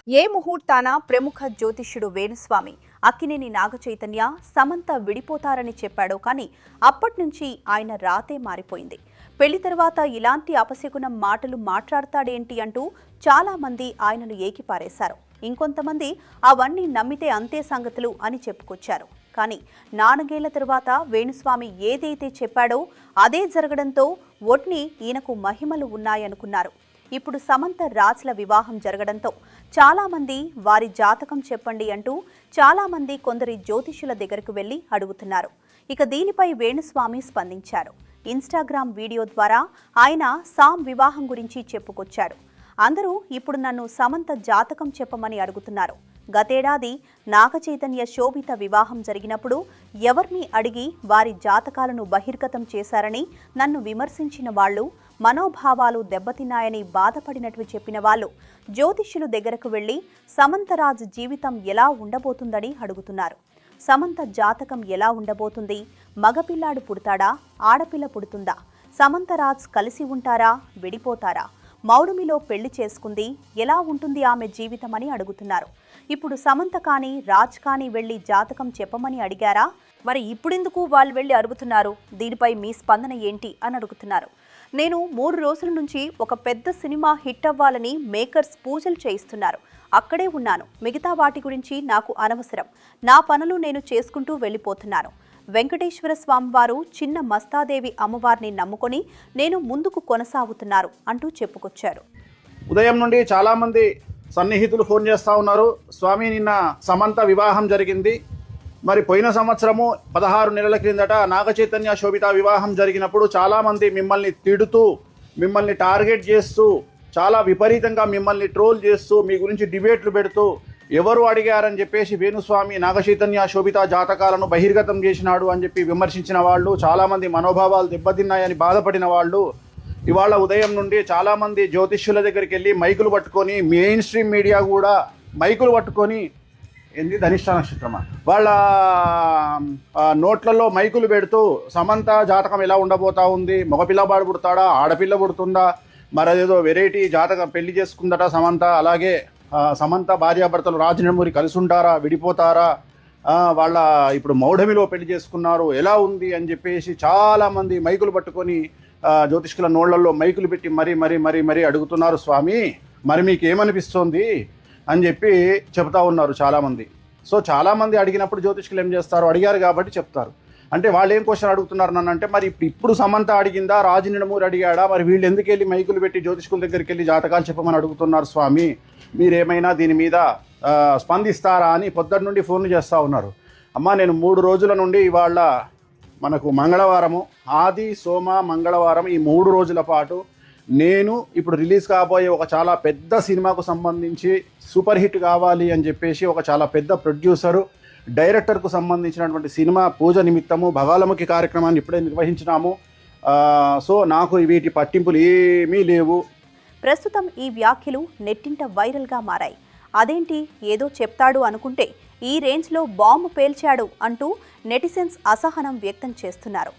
ఏ ముహూర్తాన ప్రముఖ జ్యోతిష్యుడు వేణుస్వామి అక్కినేని నాగచైతన్య సమంత విడిపోతారని చెప్పాడో కానీ అప్పట్నుంచి ఆయన రాతే మారిపోయింది. పెళ్లి తర్వాత ఇలాంటి అపశకునం మాటలు మాట్లాడతాడేంటి అంటూ చాలా మంది ఆయనను ఏకిపారేశారు. ఇంకొంతమంది అవన్నీ నమ్మితే అంతే సంగతులు అని చెప్పుకొచ్చారు. కానీ 4 ఏళ్ల తర్వాత వేణుస్వామి ఏదైతే చెప్పాడో అదే జరగడంతో ఒట్ని ఈయనకు మహిమలు ఉన్నాయనుకున్నారు. ఇప్పుడు సమంత రాజ్ల వివాహం జరగడంతో చాలా మంది వారి జాతకం చెప్పండి అంటూ చాలా మంది కొందరి జ్యోతిష్యుల దగ్గరకు వెళ్లి అడుగుతున్నారు. ఇక దీనిపై వేణుస్వామి స్పందించారు. ఇన్స్టాగ్రామ్ వీడియో ద్వారా ఆయన సామ్ వివాహం గురించి చెప్పుకొచ్చాడు. అందరూ ఇప్పుడు నన్ను సమంత జాతకం చెప్పమని అడుగుతున్నారు. గతేడాది నాగచైతన్య శోభిత వివాహం జరిగినప్పుడు ఎవరిని అడిగి వారి జాతకాలను బహిర్గతం చేశారని నన్ను విమర్శించిన వాళ్లు, మనోభావాలు దెబ్బతిన్నాయని బాధపడినట్లు చెప్పిన వాళ్ళు జ్యోతిష్యుల దగ్గరకు వెళ్లి సమంతరాజ్ జీవితం ఎలా ఉండబోతుందని అడుగుతున్నారు. సమంత జాతకం ఎలా ఉండబోతుంది? మగపిల్లాడు పుడతాడా? ఆడపిల్ల పుడుతుందా? సమంతరాజ్ కలిసి ఉంటారా? విడిపోతారా? మౌడమిలో పెళ్లి చేసుకుంది, ఎలా ఉంటుంది ఆమె జీవితం అని అడుగుతున్నారు. ఇప్పుడు సమంత కానీ రాజ్ కానీ వెళ్లి జాతకం చెప్పమని అడిగారా? మరి ఇప్పుడెందుకు వాళ్ళు వెళ్లి అడుగుతున్నారు? దీనిపై మీ స్పందన ఏంటి అని అడుగుతున్నారు. నేను 3 రోజుల నుంచి ఒక పెద్ద సినిమా హిట్ అవ్వాలని మేకర్స్ పూజలు చేయిస్తున్నారు. అక్కడే ఉన్నాను. మిగతా వాటి గురించి నాకు అనవసరం. నా పనులు నేను చేసుకుంటూ వెళ్ళిపోతున్నాను. వెంకటేశ్వర స్వామివారు చిన్న మస్తాదేవి అమ్మవారిని నమ్ముకొని నేను ముందుకు కొనసాగుతున్నారు అంటూ చెప్పుకొచ్చారు. ఉదయం నుండి చాలా మంది సన్నిహితులు ఫోన్ చేస్తూ ఉన్నారు. స్వామి, నిన్న సమంత వివాహం జరిగింది. మరి పోయిన సంవత్సరము 16 నెలల క్రిందట నాగచైతన్య శోభిత వివాహం జరిగినప్పుడు చాలామంది మిమ్మల్ని తిడుతూ, మిమ్మల్ని టార్గెట్ చేస్తూ, చాలా విపరీతంగా మిమ్మల్ని ట్రోల్ చేస్తూ, మీ గురించి డిబేట్లు పెడుతూ, ఎవరు అడిగారని చెప్పేసి వేణుస్వామి నాగచైతన్య శోభిత జాతకాలను బహిర్గతం చేసినాడు అని చెప్పి విమర్శించిన వాళ్ళు, చాలామంది మనోభావాలు దెబ్బతిన్నాయని బాధపడిన వాళ్ళు ఇవాళ ఉదయం నుండి చాలామంది జ్యోతిష్యుల దగ్గరికి వెళ్ళి మైకులు పట్టుకొని, మెయిన్ స్ట్రీమ్ మీడియా కూడా మైకులు పట్టుకొని, ధనిష్ట నక్షత్రమా వాళ్ళ నోట్లలో మైకులు పెడుతూ సమంత జాతకం ఎలా ఉండబోతా ఉంది, మగపిల్లవాడు పుడతాడా, ఆడపిల్ల పుడుతుందా, మరదేదో వెరైటీ జాతకం పెళ్లి చేసుకుందట సమంత, అలాగే సమంత భార్యాభర్తలు రాజనమూరి కలిసి ఉంటారా, విడిపోతారా, వాళ్ళ ఇప్పుడు మౌఢమిలో పెళ్లి చేసుకున్నారు, ఎలా ఉంది అని చెప్పేసి చాలామంది మైకులు పట్టుకొని జ్యోతిష్కుల నోళ్లలో మైకులు పెట్టి మరీ అడుగుతున్నారు. స్వామి, మరి మీకు ఏమనిపిస్తోంది అని చెప్పి చెప్తా ఉన్నారు చాలామంది. సో చాలామంది అడిగినప్పుడు జ్యోతిష్కులు ఏం చేస్తారు? అడిగారు కాబట్టి చెప్తారు. అంటే వాళ్ళు ఏం క్వశ్చన్ అడుగుతున్నారు నన్ను అంటే, మరి ఇప్పుడు సమంత అడిగిందా, రాజనమూరి అడిగాడా, మరి వీళ్ళు ఎందుకు వెళ్ళి మైకులు పెట్టి జ్యోతిష్కుల దగ్గరికి వెళ్ళి జాతకాలు చెప్పమని అడుగుతున్నారు? స్వామి, మీరేమైనా దీని మీద స్పందిస్తారా అని పొద్దున్న నుండి ఫోన్లు చేస్తూ ఉన్నారు. అమ్మ, నేను 3 రోజుల నుండి ఇవాళ మనకు మంగళవారము, ఆది సోమ మంగళవారం, ఈ 3 రోజుల పాటు నేను ఇప్పుడు రిలీజ్ కాబోయే ఒక చాలా పెద్ద సినిమాకు సంబంధించి సూపర్ హిట్ కావాలి అని చెప్పేసి ఒక చాలా పెద్ద ప్రొడ్యూసరు, డైరెక్టర్కు సంబంధించినటువంటి సినిమా పూజ నిమిత్తము భగాలముఖి కార్యక్రమాన్ని ఇప్పుడే నిర్వహించినాము. సో నాకు వీటి పట్టింపులు ఏమీ లేవు. ప్రస్తుతం ఈ వ్యాఖ్యలు నెట్టింట వైరల్గా మారాయి. అదేంటి, ఏదో చెప్తాడు అనుకుంటే ఈ రేంజ్లో బాంబు పేల్చాడు అంటూ నెటిజన్స్ అసహనం వ్యక్తం చేస్తున్నారు.